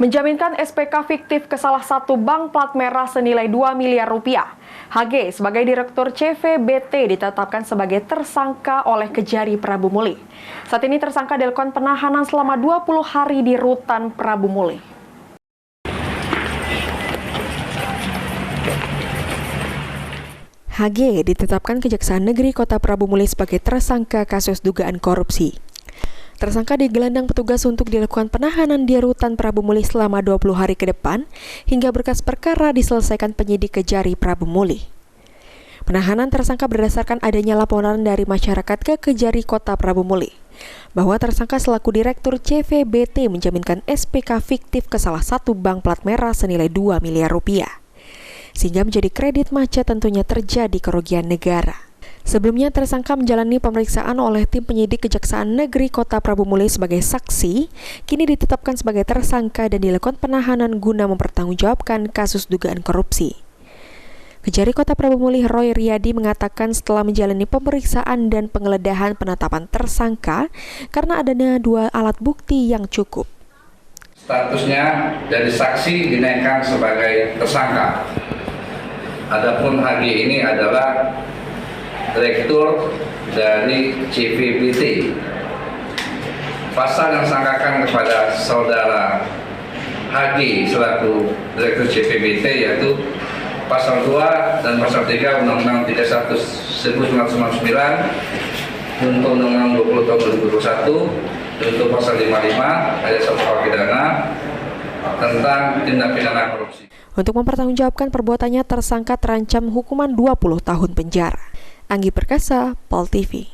menjaminkan SPK fiktif ke salah satu bank plat merah senilai 2 miliar rupiah. HG sebagai Direktur CVBT ditetapkan sebagai tersangka oleh Kejari Prabu Muli. Saat ini tersangka dilakukan penahanan selama 20 hari di Rutan Prabu Muli. HG ditetapkan Kejaksaan Negeri Kota Prabu Muli sebagai tersangka kasus dugaan korupsi. Tersangka digelandang petugas untuk dilakukan penahanan di Rutan Prabu Muli selama 20 hari ke depan hingga berkas perkara diselesaikan penyidik Kejari Prabu Muli. Penahanan tersangka berdasarkan adanya laporan dari masyarakat ke Kejari Kota Prabu Muli bahwa tersangka selaku Direktur CVBT menjaminkan SPK fiktif ke salah satu bank plat merah senilai 2 miliar rupiah. Sehingga menjadi kredit macet tentunya terjadi kerugian negara. Sebelumnya tersangka menjalani pemeriksaan oleh tim penyidik Kejaksaan Negeri Kota Prabu Muli sebagai saksi, kini ditetapkan sebagai tersangka dan dilakukan penahanan guna mempertanggungjawabkan kasus dugaan korupsi. Kejari Kota Prabu Muli Roy Riyadi mengatakan setelah menjalani pemeriksaan dan penggeledahan penetapan tersangka karena adanya 2 alat bukti yang cukup. Statusnya dari saksi dinaikkan sebagai tersangka. Adapun HG ini adalah Direktur dari CVBT. Pasal yang disangkakan kepada saudara HG selaku Direktur CVBT yaitu Pasal 2 dan Pasal 3 Undang-Undang 31 1999 untuk Undang-Undang 20 tahun 2021 untuk Pasal 55 ayat 1 KUH pidana tentang tindak pidana korupsi. Untuk mempertanggungjawabkan perbuatannya, tersangka terancam hukuman 20 tahun penjara. Anggi Perkasa, Pol TV.